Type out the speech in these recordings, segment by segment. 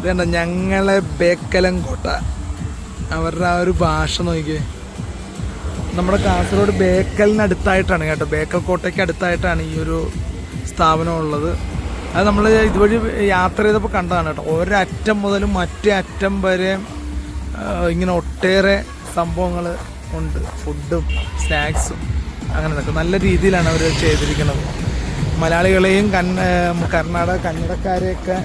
ഇതേണ്ട ഞങ്ങളെ ബേക്കലം കോട്ട. അവരുടെ ആ ഒരു ഭാഷ നോക്കിയേ. നമ്മുടെ കാസർഗോഡ് ബേക്കലിനടുത്തായിട്ടാണ് കേട്ടോ, ബേക്കൽ കോട്ടയ്ക്ക് അടുത്തായിട്ടാണ് ഈ ഒരു സ്ഥാപനം ഉള്ളത്. അത് നമ്മൾ ഇതുവഴി യാത്ര ചെയ്തപ്പോൾ കണ്ടതാണ് കേട്ടോ. ഒരറ്റം മുതൽ മറ്റേ അറ്റം വരെ ഇങ്ങനെ ഒട്ടേറെ സംഭവങ്ങൾ ഉണ്ട്. ഫുഡും സ്നാക്സും അങ്ങനെ നിൽക്കും. നല്ല രീതിയിലാണ് അവർ ചെയ്തിരിക്കുന്നത്. മലയാളികളെയും കർണാടക കന്നഡക്കാരെയൊക്കെ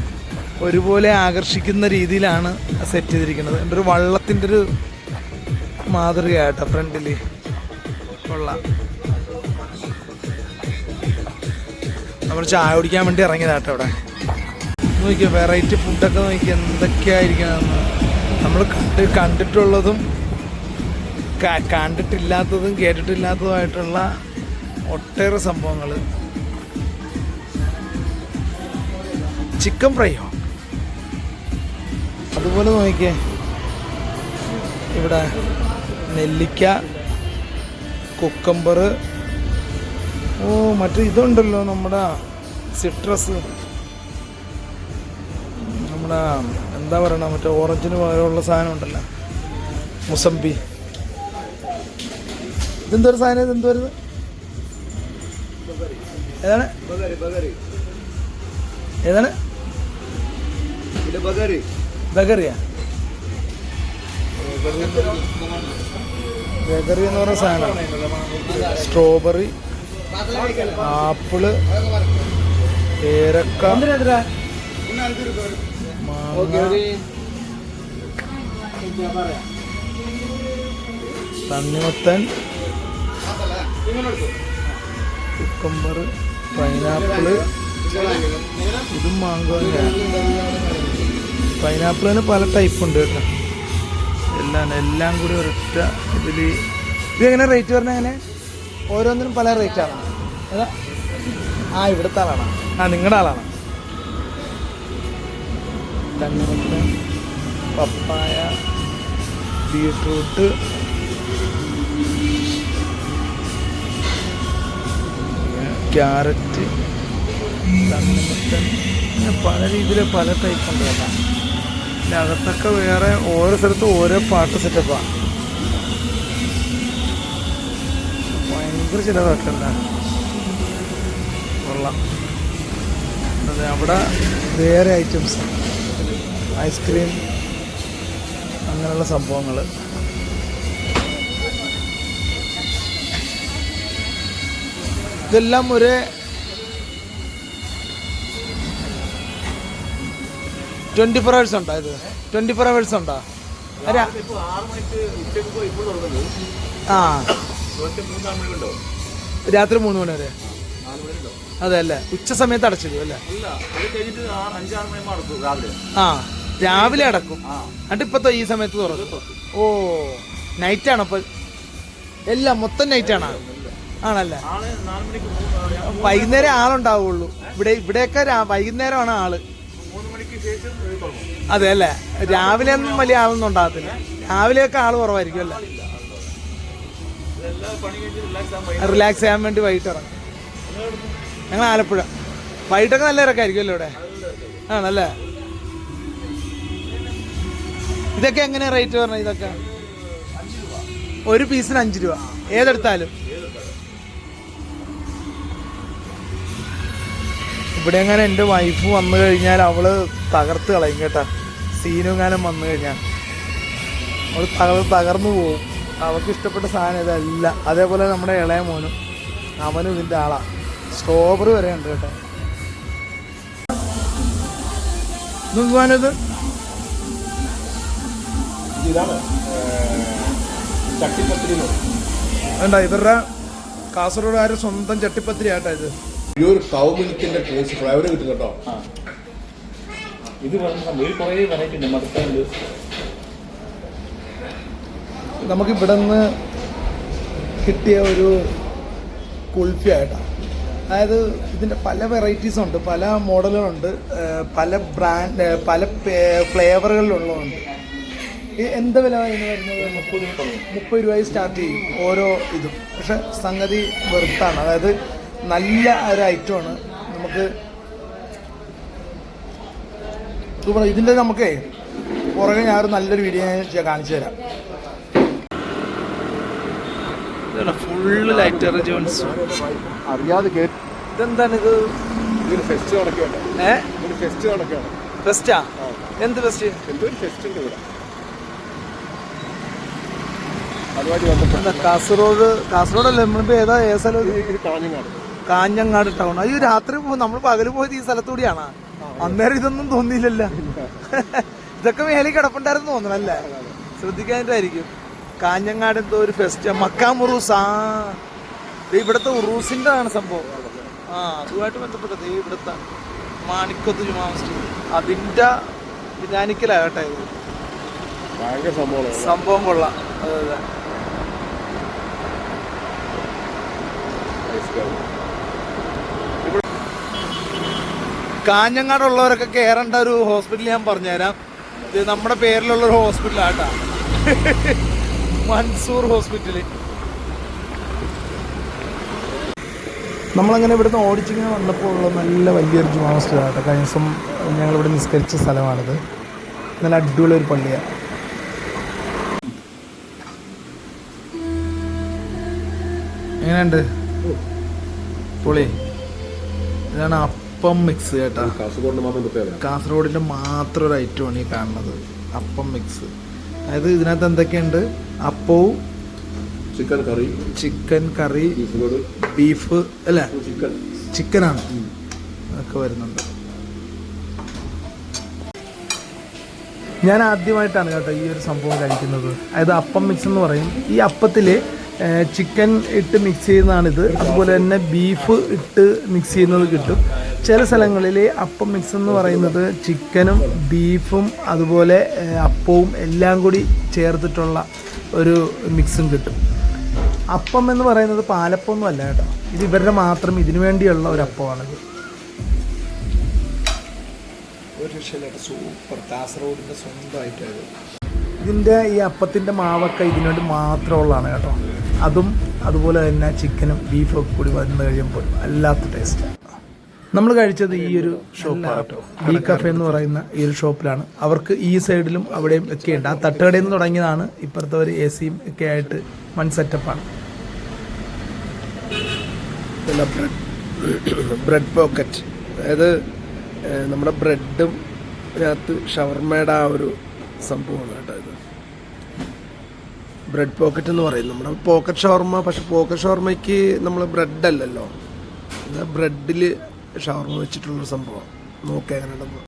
ഒരുപോലെ ആകർഷിക്കുന്ന രീതിയിലാണ് സെറ്റ് ചെയ്തിരിക്കുന്നത്. എൻ്റെ ഒരു വള്ളത്തിൻ്റെ ഒരു മാതൃകയാട്ടോ ഫ്രണ്ടിൽ കൊള്ളാം. നമ്മൾ ചായ കുടിക്കാൻ വേണ്ടി ഇറങ്ങിയതാട്ടോ അവിടെ. നോക്കിയോ വെറൈറ്റി ഫുഡൊക്കെ നോക്കി എന്തൊക്കെയായിരിക്കണമെന്ന്. നമ്മൾ കണ്ടിട്ടുള്ളതും കണ്ടിട്ടില്ലാത്തതും കേട്ടിട്ടില്ലാത്തതുമായിട്ടുള്ള ഒട്ടേറെ സംഭവങ്ങൾ. ചിക്കൻ ഫ്രൈയോ അതുപോലെ നോക്കിയേ. ഇവിടെ നെല്ലിക്ക, കുക്കമ്പർ, മറ്റേ ഇതുണ്ടല്ലോ നമ്മുടെ സിട്രസ്, നമ്മുടെ എന്താ പറയണ മറ്റേ ഓറഞ്ചിന് പകരമുള്ള സാധനം ഉണ്ടല്ലോ, മുസമ്പി. ഇതെന്തൊരു സാധനം? ഇതെന്ത് വരുന്നത്? ഏതാണ് ഏതാണ്? ബഗറിയാ? ബഗറി എന്ന് പറയുന്ന സാധനം. സ്ട്രോബെറി, ആപ്പിള്, പേരക്ക, തണ്ണിമത്തൻ, കുക്കമ്പർ, പൈനാപ്പിള്. ഇതും മാങ്കോ. പൈനാപ്പിളിന് പല ടൈപ്പ് ഉണ്ട് കേട്ടോ. എല്ലാം കൂടി ഒരൊറ്റ ഇതിൽ. ഇതെങ്ങനെ റേറ്റ് പറഞ്ഞാൽ എങ്ങനെ? ഓരോന്നിനും പല റേറ്റാണ്. ഏതാ? ഇവിടുത്തെ ആളാണ്. നിങ്ങളുടെ ആളാണ്. തണ്ണിമത്തൻ, പപ്പായ, ബീട്രൂട്ട്, ക്യാരറ്റ്, തണ്ണിമത്തൻ, പല രീതിയിൽ പല ടൈപ്പ് ഉണ്ട് കേട്ടോ. പിന്നെ അകത്തൊക്കെ വേറെ ഓരോ സ്ഥലത്തും ഓരോ പാട്ട് സെറ്റപ്പാണ്. ഭയങ്കര ചിലവാക്കണ്ട. കൊള്ളാം. അതെ, അവിടെ വേറെ ഐറ്റംസ്, ഐസ്ക്രീം, അങ്ങനെയുള്ള സംഭവങ്ങൾ. ഇതെല്ലാം ഒരു 24 hours ഉണ്ടോ? ഇത് 24 hours ഉണ്ടോ? രാത്രി 3 മണി വരെ. അതെ അല്ലേ? ഉച്ച സമയത്ത് അടച്ചിടും അല്ലേ? രാവിലെ അടക്കും. എന്നിട്ട് ഇപ്പത്തെ ഈ സമയത്ത് തുറക്കും. നൈറ്റാണോ അപ്പോൾ? എല്ലാം മൊത്തം നൈറ്റാണോ? ആണല്ലേ? വൈകുന്നേരം ആളുണ്ടാവുള്ളൂ. ഇവിടെയൊക്കെ വൈകുന്നേരമാണ് ആള്. അതെ അല്ലേ? രാവിലെ ഒന്നും വലിയ ആളൊന്നും ഉണ്ടാകത്തില്ല. രാവിലെയൊക്കെ ആള് കുറവായിരിക്കും അല്ലേ? റിലാക്സ് ചെയ്യാൻ വേണ്ടി വൈകിട്ട് ഇറങ്ങും. ഞങ്ങൾ ആലപ്പുഴ. വൈകിട്ടൊക്കെ നല്ല ഇറക്കായിരിക്കും അല്ലേ ഇവിടെ? ആണല്ലേ? ഇതൊക്കെ എങ്ങനെയാ റേറ്റ് പറഞ്ഞത്? ഇതൊക്കെ ഒരു പീസിന് 5 രൂപ ഏതെടുത്താലും. ഇവിടെ എങ്ങനെ എൻ്റെ വൈഫ് വന്നു കഴിഞ്ഞാൽ അവള് തകർത്ത് കളയും കേട്ടാ. സീനുങ്ങാനും വന്നു കഴിഞ്ഞാൽ അവൾ തകർന്നു പോവും. അവൾക്ക് ഇഷ്ടപ്പെട്ട സാധനം ഇതല്ല. അതേപോലെ നമ്മുടെ ഇളയ മോനും, അവനും ഇതിൻ്റെ ആളാണ്. സ്ട്രോബെറി വരെ ഉണ്ട് കേട്ടോ. നോക്കുവാനത് വേണ്ട. ഇവരുടെ കാസർഗോഡുകാരുടെ സ്വന്തം ചട്ടിപ്പത്തിരി ആട്ടാ ഇത്. പ്യൂർ കൗ മിൽക്കിന്റെ ടേസ്റ്റ് ഫ്ലേവർ കിട്ടും കേട്ടോ. ഇത് കുറേ വെറൈറ്റി ഉണ്ട്. മടുത്തുണ്ട്. നമുക്ക് ഇവിടെ നിന്ന് കിട്ടിയ ഒരു കുൽഫി ആയിട്ടാണ്. അതായത് ഇതിൻ്റെ പല വെറൈറ്റീസും ഉണ്ട്, പല മോഡലുകളുണ്ട്, പല ബ്രാൻഡ്, പല ഫ്ലേവറുകളിലുള്ളതുണ്ട്. എന്താ വില എന്ന് വരുന്നത്? 30 രൂപയിൽ സ്റ്റാർട്ട് ചെയ്യും ഓരോ ഇതും. പക്ഷെ സംഗതി വെറുത്താണ്. അതായത് നല്ല ഒരു ഐറ്റമാണ്. നമുക്ക് സൂപ്പർ. ഇതിൻ്റെ നമുക്കേ പുറകെ ഞാനൊരു നല്ലൊരു വീഡിയോ ഞാൻ കാണിച്ചു തരാം. Full light arrangements. അറിയാതെ കേട്ട് ഇതെന്താണ് ഇത്? ഇതൊരു ഫെസ്റ്റ് നടക്കുകയാണ്. ഒരു ഫെസ്റ്റ് നടക്കുകയാണ്. ഫെസ്റ്റാ? എന്ത് ഫെസ്റ്റ്? എന്തൊരു ഫെസ്റ്റ് ഉണ്ട് ഇവിടെ. അതുമായിട്ട് ബന്ധപ്പെട്ട കാസർഗോഡല്ലേ നമ്മളിപ്പോൾ ഏതാ സ്ഥലം? ഇത് കാഞ്ഞങ്ങാട്. കാഞ്ഞങ്ങാട് ടൗൺ. അയ്യോ, രാത്രി നമ്മൾ പകല് പോയത് ഈ സ്ഥലത്തൂടിയാണോ? അന്നേരം ഇതൊന്നും തോന്നിയില്ലല്ലോ. ഇതൊക്കെ മേലെ കിടപ്പുണ്ടായിരുന്നു തോന്നണല്ലേ? ശ്രദ്ധിക്കാനായിട്ടായിരിക്കും. കാഞ്ഞങ്ങാട് എന്തോ ഒരു ഫെസ്റ്റ്, മക്കാം ഉറൂസ്. ഇവിടുത്തെ ഉറൂസിന്റെ ആണ് സംഭവം. അതുമായിട്ട് ബന്ധപ്പെട്ടത് ഇവിടുത്തെ മാണിക്കത്ത് ജുമാ മസ്ജിദ് അതിന്റെ വിധാനിക്കലാകട്ടെ ഇത്. ഭയങ്കര സംഭവം കൊള്ളാം. അതെ അതെ. കാഞ്ഞങ്ങാടുള്ളവരൊക്കെ കയറേണ്ട ഒരു ഹോസ്പിറ്റൽ ഞാൻ പറഞ്ഞുതരാം. ഇത് നമ്മുടെ പേരിലുള്ളൊരു ഹോസ്പിറ്റലാട്ടാ, മൻസൂർ ഹോസ്പിറ്റല്. നമ്മളങ്ങനെ ഇവിടുന്ന് ഓടിച്ചിങ്ങനെ വന്നപ്പോൾ ഉള്ള നല്ല വലിയൊരു ജുമാ മസ്ജിദാട്ടോ. കഴിഞ്ഞ ദിവസം ഞങ്ങളിവിടെ നിസ്കരിച്ച സ്ഥലമാണിത്. നല്ല അടിപൊളി ഒരു പള്ളിയാണ്. എങ്ങനെയുണ്ട്? പൊളി. ഇതാണ് അപ്പം മിക്സ് കേട്ടാ. കാസർഗോഡിൻ്റെ മാത്രം ഒരു ഐറ്റമാണ് ഈ കാണുന്നത്, അപ്പം മിക്സ്. അതായത് ഇതിനകത്ത് എന്തൊക്കെയുണ്ട്? അപ്പവും ചിക്കൻ കറി, ബീഫ് അല്ല ചിക്കനാണ്, അതൊക്കെ വരുന്നുണ്ട്. ഞാൻ ആദ്യമായിട്ടാണ് കേട്ടോ ഈ ഒരു സംഭവം കഴിക്കുന്നത്. അതായത് അപ്പം മിക്സ് എന്ന് പറയും. ഈ അപ്പത്തിൽ ചിക്കൻ ഇട്ട് മിക്സ് ചെയ്യുന്നതാണിത്. അതുപോലെ തന്നെ ബീഫ് ഇട്ട് മിക്സ് ചെയ്യുന്നത് കിട്ടും. ചില സ്ഥലങ്ങളിൽ അപ്പം മിക്സ് എന്ന് പറയുന്നത് ചിക്കനും ബീഫും അതുപോലെ അപ്പവും എല്ലാം കൂടി ചേർത്തിട്ടുള്ള ഒരു മിക്സും കിട്ടും. അപ്പം എന്ന് പറയുന്നത് പാലപ്പമൊന്നും അല്ല കേട്ടോ. ഇത് ഇവരുടെ മാത്രം ഇതിനു വേണ്ടിയുള്ള ഒരു അപ്പമാണിത്. ഒരു രക്ഷയില്ല, സൂപ്പർ. കാസർഗോഡിൻ്റെ സ്വന്തമായിട്ടത്. ഇതിൻ്റെ ഈ അപ്പത്തിൻ്റെ മാവൊക്കെ ഇതിനു വേണ്ടി മാത്രമുള്ളതാണ് കേട്ടോ. അതും അതുപോലെ തന്നെ ചിക്കനും ബീഫും ഒക്കെ കൂടി വന്നു കഴിയുമ്പോൾ അല്ലാത്ത ടേസ്റ്റ്. നമ്മൾ കഴിച്ചത് ഈ ഒരു ഷോപ്പാണ് കേട്ടോ, ബി കഫേ എന്ന് പറയുന്ന ഈ ഒരു ഷോപ്പിലാണ്. അവർക്ക് ഈ സൈഡിലും അവിടെയും ഒക്കെ ഉണ്ട്. ആ തട്ടുകടയിൽ നിന്ന് തുടങ്ങിയതാണ്. ഇപ്പുറത്തെ ഒരു എ സിയും ഒക്കെ ആയിട്ട് വൺ സെറ്റപ്പാണ്. പിന്നെ ബ്രെഡ് പോക്കറ്റ്, അതായത് നമ്മുടെ ബ്രെഡും അതിനകത്ത് ഷവർമയുടെ ആ ഒരു സംഭവമാണ് കേട്ടോ ഇത്. ബ്രെഡ് പോക്കറ്റ് എന്ന് പറയും. നമ്മുടെ പോക്കറ്റ് ഷവർമ, പക്ഷെ പോക്കറ്റ് ഷവർമയ്ക്ക് നമ്മൾ ബ്രെഡ് അല്ലല്ലോ, ബ്രെഡിൽ ഷവർമ വെച്ചിട്ടുള്ളൊരു സംഭവം. നോക്കാം എങ്ങനെ ഉണ്ടെന്ന്.